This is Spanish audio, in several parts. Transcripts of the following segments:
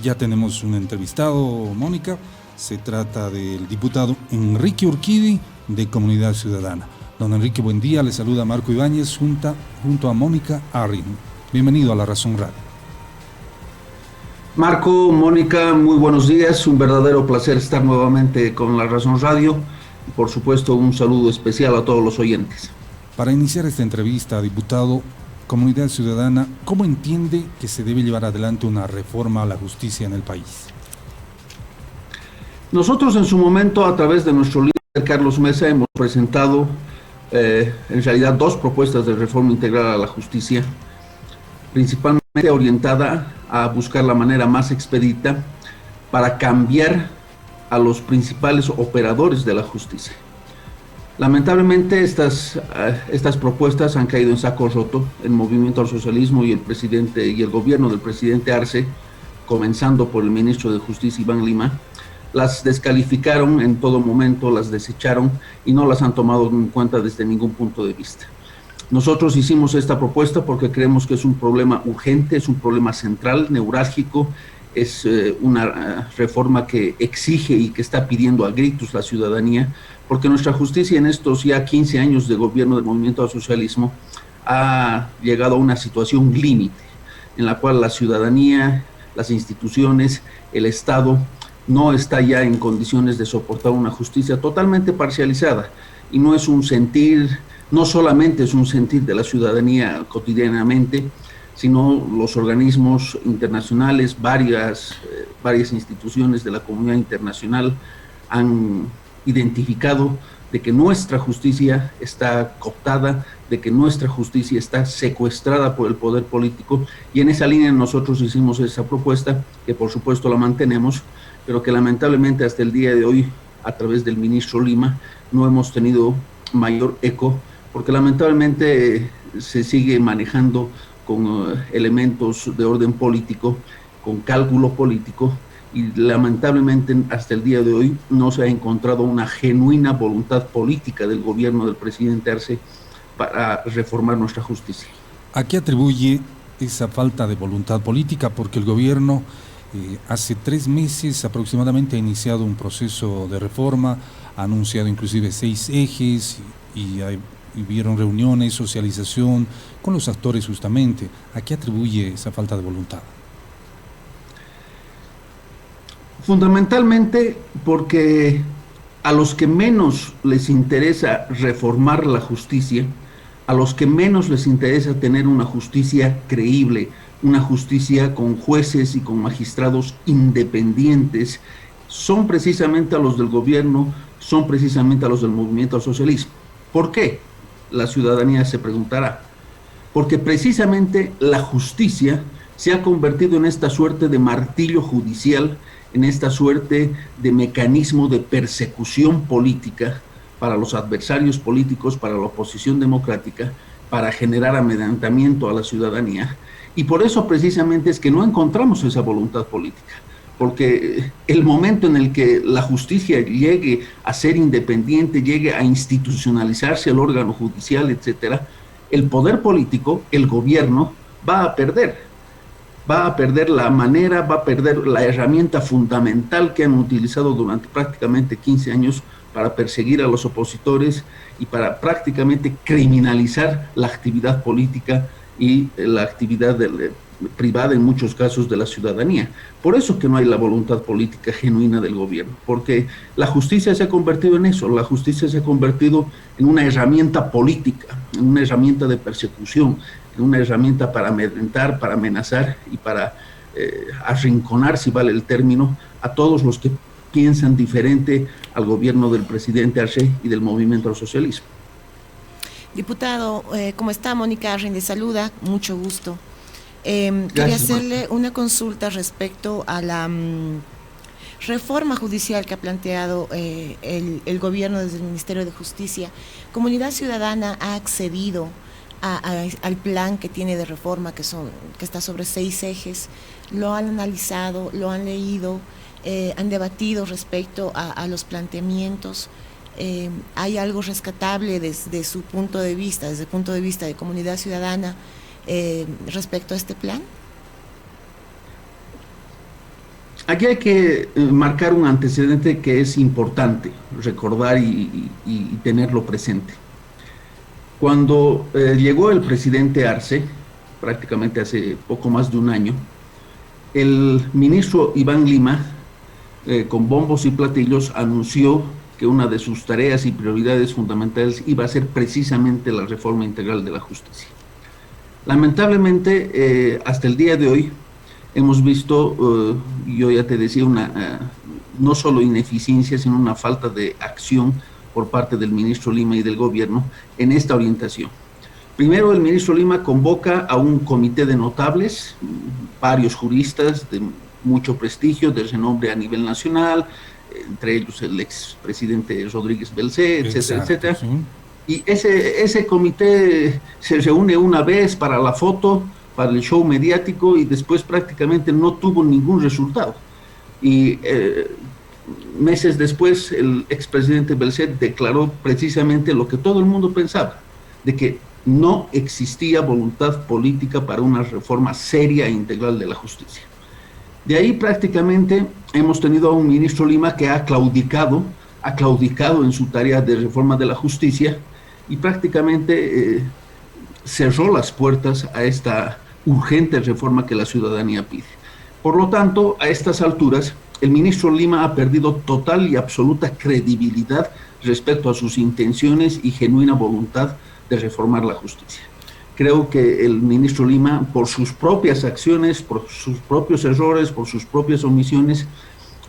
Ya tenemos un entrevistado, Mónica. Se trata del diputado Enrique Urquidi, de Comunidad Ciudadana. Don Enrique, buen día. Le saluda Marco Ibáñez junto a Mónica Arrin. Bienvenido a La Razón Radio. Marco, Mónica, muy buenos días. Un verdadero placer estar nuevamente con La Razón Radio. Y por supuesto, un saludo especial a todos los oyentes. Para iniciar esta entrevista, diputado, Comunidad Ciudadana, ¿cómo entiende que se debe llevar adelante una reforma a la justicia en el país? Nosotros en su momento, a través de nuestro líder Carlos Mesa, hemos presentado en realidad dos propuestas de reforma integral a la justicia, principalmente orientada a buscar la manera más expedita para cambiar a los principales operadores de la justicia. Lamentablemente estas propuestas han caído en saco roto. El Movimiento al Socialismo y el gobierno del presidente Arce, comenzando por el ministro de Justicia Iván Lima, las descalificaron en todo momento, las desecharon y no las han tomado en cuenta desde ningún punto de vista. Nosotros hicimos esta propuesta porque creemos que es un problema urgente, es un problema central, neurálgico, es una reforma que exige y que está pidiendo a gritos la ciudadanía, porque nuestra justicia en estos ya 15 años de gobierno del Movimiento al Socialismo ha llegado a una situación límite, en la cual la ciudadanía, las instituciones, el Estado no está ya en condiciones de soportar una justicia totalmente parcializada, y no es un sentir, no solamente es un sentir de la ciudadanía cotidianamente, sino los organismos internacionales, varias instituciones de la comunidad internacional han identificado de que nuestra justicia está cooptada, de que nuestra justicia está secuestrada por el poder político, y en esa línea nosotros hicimos esa propuesta, que por supuesto la mantenemos, pero que lamentablemente hasta el día de hoy, a través del ministro Lima, no hemos tenido mayor eco, porque lamentablemente se sigue manejando con elementos de orden político, con cálculo político, y lamentablemente hasta el día de hoy no se ha encontrado una genuina voluntad política del gobierno del presidente Arce para reformar nuestra justicia. ¿A qué atribuye esa falta de voluntad política? Porque el gobierno hace 3 meses aproximadamente ha iniciado un proceso de reforma, ha anunciado inclusive 6 ejes y hubieron reuniones, socialización con los actores justamente. ¿A qué atribuye esa falta de voluntad? Fundamentalmente porque a los que menos les interesa reformar la justicia, a los que menos les interesa tener una justicia creíble, una justicia con jueces y con magistrados independientes, son precisamente a los del gobierno, son precisamente a los del movimiento al socialismo. ¿Por qué? La ciudadanía se preguntará. Porque precisamente la justicia se ha convertido en esta suerte de martillo judicial, en esta suerte de mecanismo de persecución política para los adversarios políticos, para la oposición democrática, para generar amedrentamiento a la ciudadanía. Y por eso precisamente es que no encontramos esa voluntad política, porque el momento en el que la justicia llegue a ser independiente, llegue a institucionalizarse el órgano judicial, etcétera, el poder político, el gobierno, va a perder la manera, va a perder la herramienta fundamental que han utilizado durante prácticamente 15 años para perseguir a los opositores y para prácticamente criminalizar la actividad política y la actividad privada en muchos casos de la ciudadanía. Por eso que no hay la voluntad política genuina del gobierno, porque la justicia se ha convertido en eso, la justicia se ha convertido en una herramienta política, en una herramienta de persecución, en una herramienta para amedrentar, para amenazar y para arrinconar, si vale el término, a todos los que piensan diferente al gobierno del presidente Arce y del movimiento al socialismo. Diputado, ¿cómo está? Mónica Arrin le saluda, mucho gusto. Quería hacerle una consulta respecto a la reforma judicial que ha planteado el gobierno desde el Ministerio de Justicia. Comunidad Ciudadana ha accedido al plan que tiene de reforma, que está sobre 6 ejes. Lo han analizado, lo han leído, han debatido respecto a los planteamientos. ¿Hay algo rescatable desde su punto de vista, desde el punto de vista de Comunidad Ciudadana, respecto a este plan? aquí hay que marcar un antecedente que es importante recordar y tenerlo presente. Cuando llegó el presidente Arce, prácticamente hace poco más de un año, el ministro Iván Lima, con bombos y platillos, anunció que una de sus tareas y prioridades fundamentales iba a ser precisamente la reforma integral de la justicia. Lamentablemente, hasta el día de hoy, hemos visto, yo ya te decía, no solo ineficiencia, sino una falta de acción por parte del ministro Lima y del gobierno en esta orientación. Primero, el ministro Lima convoca a un comité de notables, varios juristas de mucho prestigio, de renombre a nivel nacional, entre ellos el expresidente Rodríguez Belcé, etcétera, etcétera. Sí. Y ese comité se reúne una vez para la foto, para el show mediático, y después prácticamente no tuvo ningún resultado. Y meses después el expresidente Belcé declaró precisamente lo que todo el mundo pensaba, de que no existía voluntad política para una reforma seria e integral de la justicia. De ahí prácticamente hemos tenido a un ministro Lima que ha claudicado en su tarea de reforma de la justicia y prácticamente cerró las puertas a esta urgente reforma que la ciudadanía pide. Por lo tanto, a estas alturas, el ministro Lima ha perdido total y absoluta credibilidad respecto a sus intenciones y genuina voluntad de reformar la justicia. Creo que el ministro Lima, por sus propias acciones, por sus propios errores, por sus propias omisiones,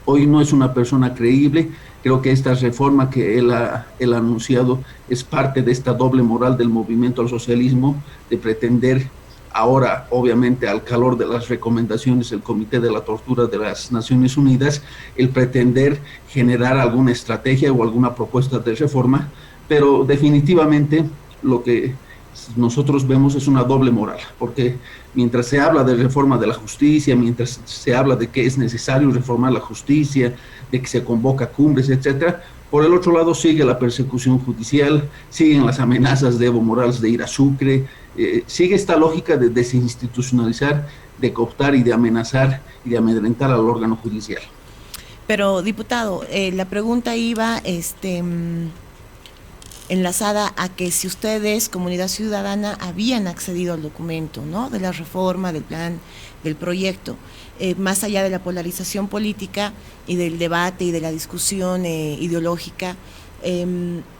hoy no es una persona creíble. Creo que esta reforma que él ha anunciado es parte de esta doble moral del movimiento al socialismo, de pretender ahora, obviamente, al calor de las recomendaciones del Comité de la Tortura de las Naciones Unidas, el pretender generar alguna estrategia o alguna propuesta de reforma, pero definitivamente lo que nosotros vemos es una doble moral, porque mientras se habla de reforma de la justicia, mientras se habla de que es necesario reformar la justicia, de que se convoca cumbres, etcétera, por el otro lado sigue la persecución judicial, siguen las amenazas de Evo Morales de ir a Sucre, sigue esta lógica de desinstitucionalizar, de cooptar y de amenazar y de amedrentar al órgano judicial. Pero, diputado, la pregunta iba enlazada a que si ustedes, comunidad ciudadana, habían accedido al documento, ¿no?, de la reforma, del plan, del proyecto, más allá de la polarización política y del debate y de la discusión ideológica,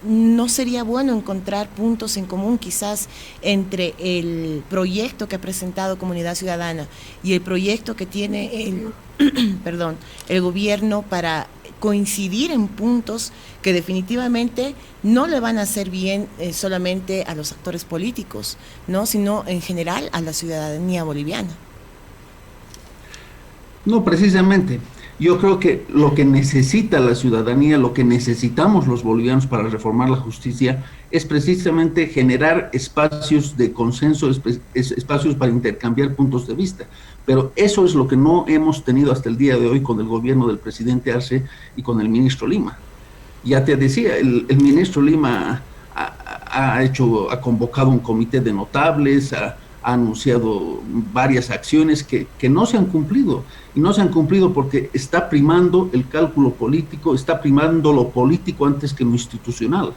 ¿no sería bueno encontrar puntos en común quizás entre el proyecto que ha presentado Comunidad Ciudadana y el proyecto que tiene el gobierno para coincidir en puntos que definitivamente no le van a hacer bien solamente a los actores políticos, ¿no?, sino en general a la ciudadanía boliviana? No, precisamente. Yo creo que lo que necesita la ciudadanía, lo que necesitamos los bolivianos para reformar la justicia, es precisamente generar espacios de consenso, espacios para intercambiar puntos de vista. Pero eso es lo que no hemos tenido hasta el día de hoy con el gobierno del presidente Arce y con el ministro Lima. Ya te decía, el ministro Lima ha convocado un comité de notables, ha anunciado varias acciones que no se han cumplido, y no se han cumplido porque está primando el cálculo político, está primando lo político antes que lo institucional.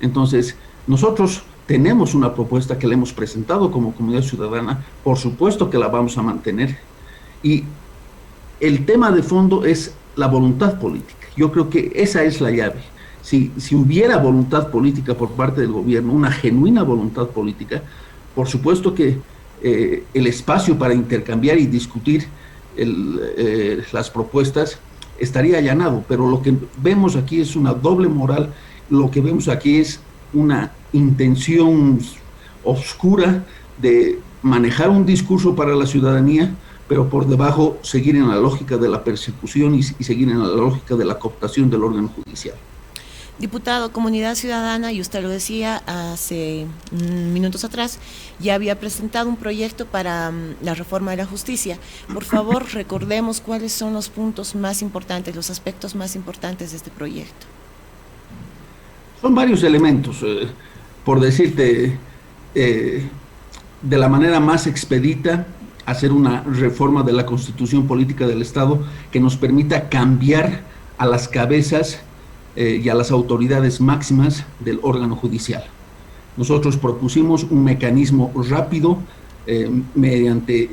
Entonces, nosotros tenemos una propuesta que le hemos presentado como comunidad ciudadana, por supuesto que la vamos a mantener, y el tema de fondo es la voluntad política. Yo creo que esa es la llave. Si hubiera voluntad política por parte del gobierno, una genuina voluntad política, por supuesto que el espacio para intercambiar y discutir las propuestas estaría allanado, pero lo que vemos aquí es una doble moral, lo que vemos aquí es una intención oscura de manejar un discurso para la ciudadanía, pero por debajo seguir en la lógica de la persecución y seguir en la lógica de la cooptación del órgano judicial. Diputado, Comunidad Ciudadana, y usted lo decía hace minutos atrás, ya había presentado un proyecto para la reforma de la justicia. Por favor, recordemos cuáles son los puntos más importantes, los aspectos más importantes de este proyecto. Son varios elementos, por decirte, de la manera más expedita, hacer una reforma de la Constitución Política del Estado que nos permita cambiar a las cabezas y a las autoridades máximas del órgano judicial. Nosotros propusimos un mecanismo rápido mediante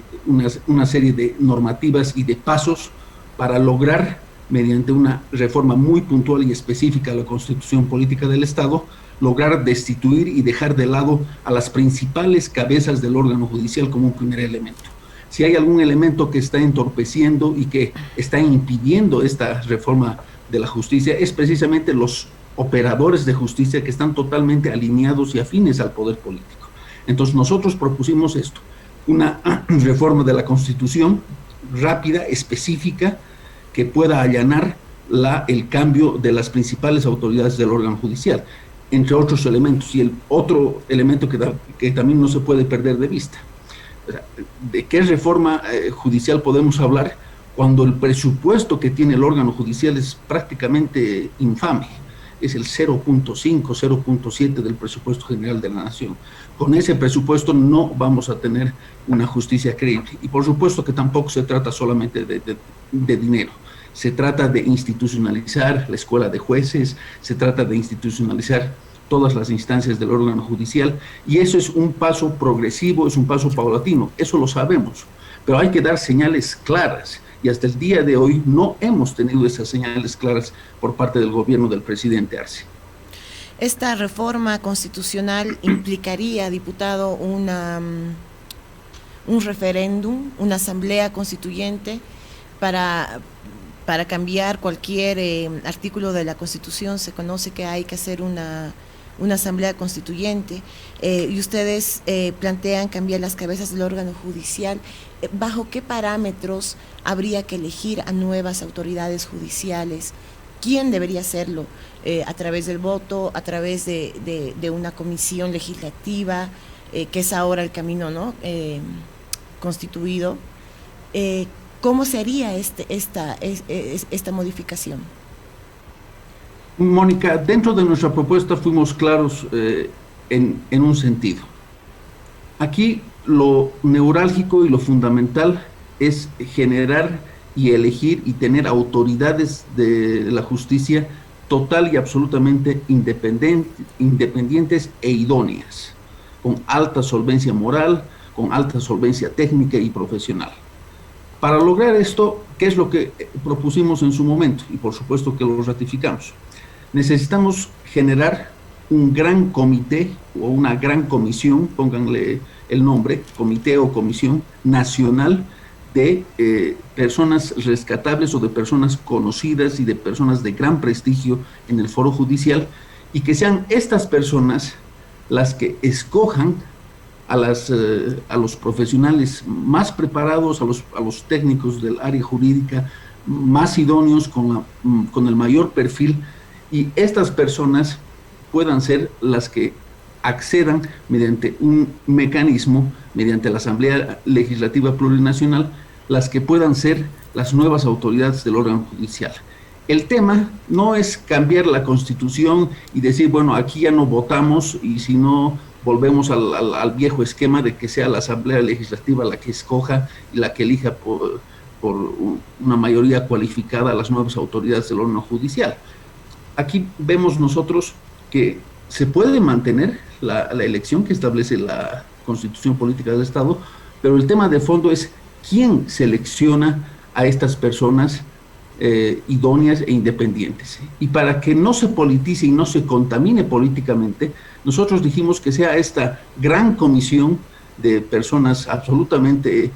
una serie de normativas y de pasos para lograr, mediante una reforma muy puntual y específica a la Constitución Política del Estado, lograr destituir y dejar de lado a las principales cabezas del órgano judicial como un primer elemento. Si hay algún elemento que está entorpeciendo y que está impidiendo esta reforma de la justicia, es precisamente los operadores de justicia que están totalmente alineados y afines al poder político. Entonces nosotros propusimos esto, una reforma de la Constitución rápida, específica, que pueda allanar el cambio de las principales autoridades del órgano judicial, entre otros elementos. Y el otro elemento que también no se puede perder de vista, ¿de qué reforma judicial podemos hablar cuando el presupuesto que tiene el órgano judicial es prácticamente infame? Es el 0.5, 0.7 del presupuesto general de la nación. Con ese presupuesto no vamos a tener una justicia creíble. Y por supuesto que tampoco se trata solamente de dinero. Se trata de institucionalizar la escuela de jueces, se trata de institucionalizar todas las instancias del órgano judicial, y eso es un paso progresivo, es un paso paulatino, eso lo sabemos, pero hay que dar señales claras, y hasta el día de hoy no hemos tenido esas señales claras por parte del gobierno del presidente Arce. ¿Esta reforma constitucional implicaría, diputado, un referéndum, una asamblea constituyente para cambiar cualquier artículo de la Constitución? Se conoce que hay que hacer una asamblea constituyente, y ustedes plantean cambiar las cabezas del órgano judicial. ¿Bajo qué parámetros habría que elegir a nuevas autoridades judiciales? ¿Quién debería hacerlo? ¿A través del voto, a través de una comisión legislativa, que es ahora el camino, ¿no?, constituido? ¿Cómo sería esta modificación? Mónica, dentro de nuestra propuesta fuimos claros en un sentido. Aquí lo neurálgico y lo fundamental es generar y elegir y tener autoridades de la justicia total y absolutamente independientes e idóneas, con alta solvencia moral, con alta solvencia técnica y profesional. Para lograr esto, ¿qué es lo que propusimos en su momento? Y por supuesto que lo ratificamos. Necesitamos generar un gran comité o una gran comisión, pónganle el nombre, comité o comisión nacional de personas rescatables o de personas conocidas y de personas de gran prestigio en el foro judicial, y que sean estas personas las que escojan a los profesionales más preparados, a los técnicos del área jurídica más idóneos, con el mayor perfil, y estas personas puedan ser las que accedan mediante un mecanismo, mediante la Asamblea Legislativa Plurinacional, las que puedan ser las nuevas autoridades del órgano judicial. El tema no es cambiar la Constitución y decir, bueno, aquí ya no votamos, y si no volvemos al viejo esquema de que sea la Asamblea Legislativa la que escoja y la que elija por una mayoría cualificada a las nuevas autoridades del órgano judicial. Aquí vemos nosotros que se puede mantener la elección que establece la Constitución Política del Estado, pero el tema de fondo es quién selecciona a estas personas idóneas e independientes. Y para que no se politice y no se contamine políticamente, nosotros dijimos que sea esta gran comisión de personas absolutamente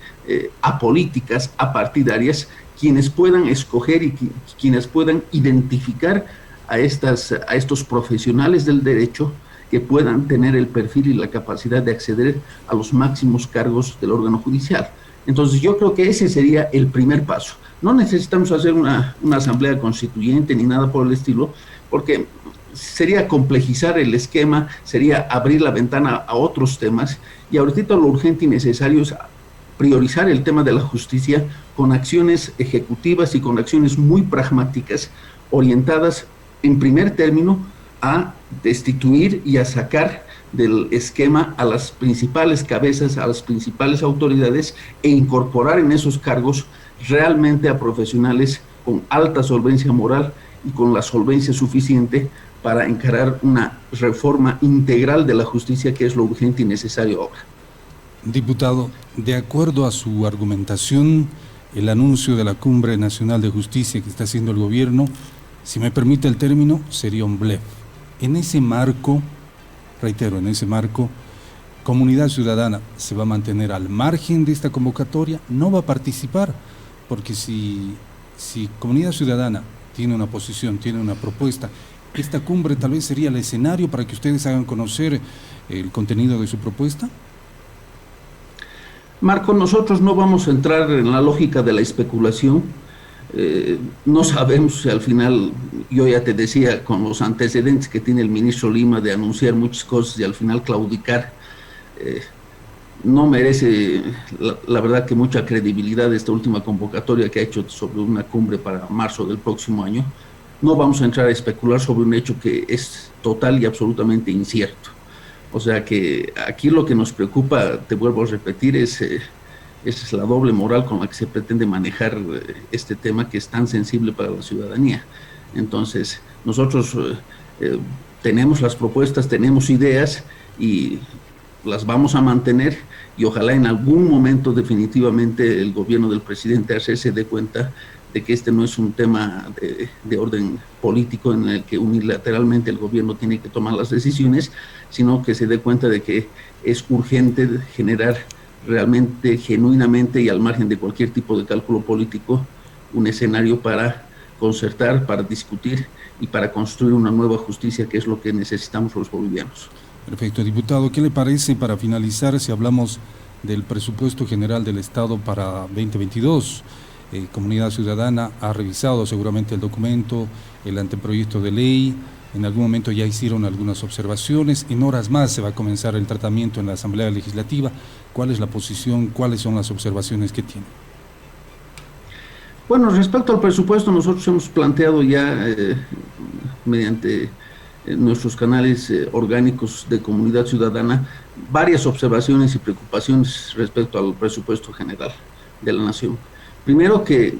apolíticas, apartidarias, quienes puedan escoger y quienes puedan identificar a estos profesionales del derecho que puedan tener el perfil y la capacidad de acceder a los máximos cargos del órgano judicial. Entonces yo creo que ese sería el primer paso. No necesitamos hacer una asamblea constituyente ni nada por el estilo, porque sería complejizar el esquema, sería abrir la ventana a otros temas, y ahorita lo urgente y necesario es priorizar el tema de la justicia con acciones ejecutivas y con acciones muy pragmáticas, orientadas en primer término a destituir y a sacar del esquema a las principales cabezas, a las principales autoridades e incorporar en esos cargos realmente a profesionales con alta solvencia moral y con la solvencia suficiente para encarar una reforma integral de la justicia, que es lo urgente y necesario ahora. Diputado, de acuerdo a su argumentación, el anuncio de la Cumbre Nacional de Justicia que está haciendo el gobierno, si me permite el término, sería un blef. En ese marco, reitero, en ese marco, Comunidad Ciudadana se va a mantener al margen de esta convocatoria, no va a participar, porque si Comunidad Ciudadana tiene una posición, tiene una propuesta, esta cumbre tal vez sería el escenario para que ustedes hagan conocer el contenido de su propuesta. Marco, nosotros no vamos a entrar en la lógica de la especulación. No sabemos si al final, yo ya te decía, con los antecedentes que tiene el ministro Lima de anunciar muchas cosas y al final claudicar, no merece, la verdad, que mucha credibilidad esta última convocatoria que ha hecho sobre una cumbre para marzo del próximo año. No vamos a entrar a especular sobre un hecho que es total y absolutamente incierto. O sea que aquí lo que nos preocupa, te vuelvo a repetir, es la doble moral con la que se pretende manejar este tema que es tan sensible para la ciudadanía. Entonces, nosotros tenemos las propuestas, tenemos ideas y las vamos a mantener, y ojalá en algún momento definitivamente el gobierno del presidente Arce se dé cuenta de que este no es un tema de orden político en el que unilateralmente el gobierno tiene que tomar las decisiones, sino que se dé cuenta de que es urgente generar realmente, genuinamente y al margen de cualquier tipo de cálculo político, un escenario para concertar, para discutir y para construir una nueva justicia, que es lo que necesitamos los bolivianos. Perfecto, diputado. ¿Qué le parece, para finalizar, si hablamos del presupuesto general del Estado para 2022? Comunidad Ciudadana ha revisado seguramente el documento, el anteproyecto de ley. En algún momento ya hicieron algunas observaciones. En horas más se va a comenzar el tratamiento en la Asamblea Legislativa. ¿Cuál es la posición? ¿Cuáles son las observaciones que tiene? Bueno, respecto al presupuesto, nosotros hemos planteado ya mediante nuestros canales orgánicos de Comunidad Ciudadana varias observaciones y preocupaciones respecto al presupuesto general de la Nación. Primero, que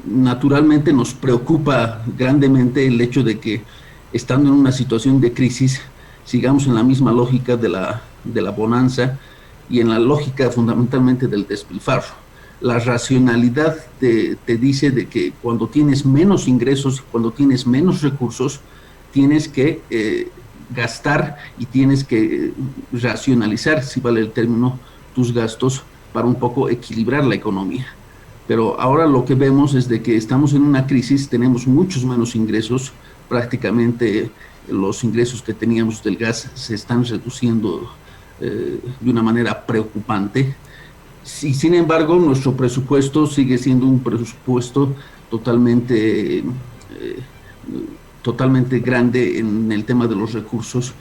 naturalmente nos preocupa grandemente el hecho de que, estando en una situación de crisis, sigamos en la misma lógica de la bonanza y en la lógica fundamentalmente del despilfarro. La racionalidad te dice de que cuando tienes menos ingresos y cuando tienes menos recursos, tienes que gastar y tienes que racionalizar, si vale el término, tus gastos para un poco equilibrar la economía. Pero ahora lo que vemos es de que estamos en una crisis, tenemos muchos menos ingresos, prácticamente los ingresos que teníamos del gas se están reduciendo de una manera preocupante. Y sin embargo, nuestro presupuesto sigue siendo un presupuesto totalmente grande en el tema de los recursos,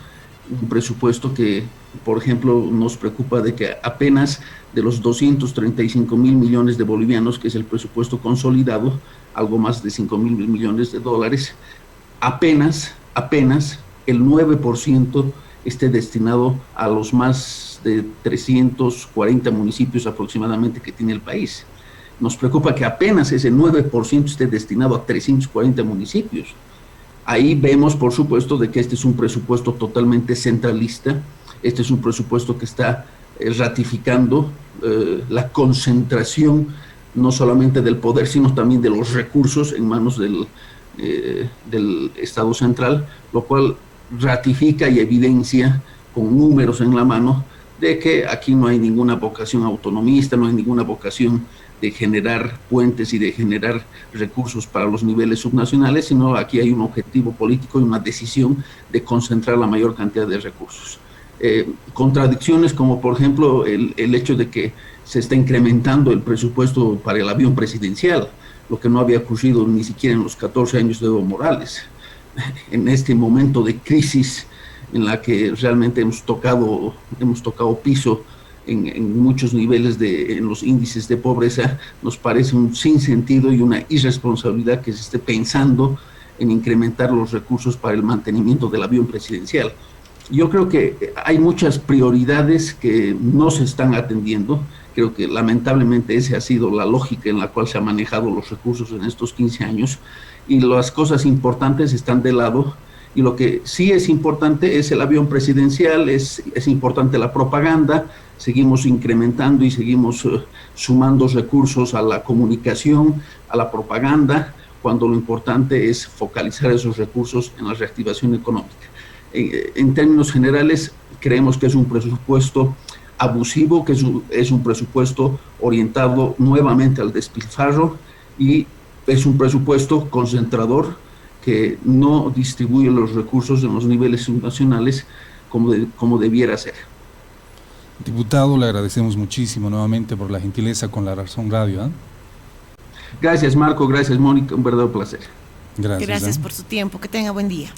un presupuesto que, por ejemplo, nos preocupa de que apenas de los 235,000 millones de bolivianos, que es el presupuesto consolidado, algo más de 5,000 millones de dólares, apenas el 9% esté destinado a los más de 340 municipios aproximadamente que tiene el país. Nos preocupa que apenas ese 9% esté destinado a 340 municipios. Ahí vemos, por supuesto, de que este es un presupuesto totalmente centralista, este es un presupuesto que está ratificando la concentración no solamente del poder, sino también de los recursos en manos del Estado central, lo cual ratifica y evidencia con números en la mano de que aquí no hay ninguna vocación autonomista, no hay ninguna vocación de generar puentes y de generar recursos para los niveles subnacionales, sino aquí hay un objetivo político y una decisión de concentrar la mayor cantidad de recursos. Contradicciones como, por ejemplo, el hecho de que se está incrementando el presupuesto para el avión presidencial, lo que no había ocurrido ni siquiera en los 14 años de Evo Morales. En este momento de crisis en la que realmente hemos tocado piso en muchos niveles en los índices de pobreza, nos parece un sinsentido y una irresponsabilidad que se esté pensando en incrementar los recursos para el mantenimiento del avión presidencial. Yo creo que hay muchas prioridades que no se están atendiendo. Creo que lamentablemente esa ha sido la lógica en la cual se han manejado los recursos en estos 15 años y las cosas importantes están de lado. Y lo que sí es importante es el avión presidencial, es importante la propaganda, seguimos incrementando y seguimos sumando recursos a la comunicación, a la propaganda, cuando lo importante es focalizar esos recursos en la reactivación económica. En términos generales, creemos que es un presupuesto abusivo, que es un presupuesto orientado nuevamente al despilfarro y es un presupuesto concentrador que no distribuye los recursos en los niveles subnacionales como debiera ser. Diputado, le agradecemos muchísimo nuevamente por la gentileza con La Razón Radio. Gracias, Marco, gracias, Mónica, un verdadero placer. Gracias por su tiempo, que tenga buen día.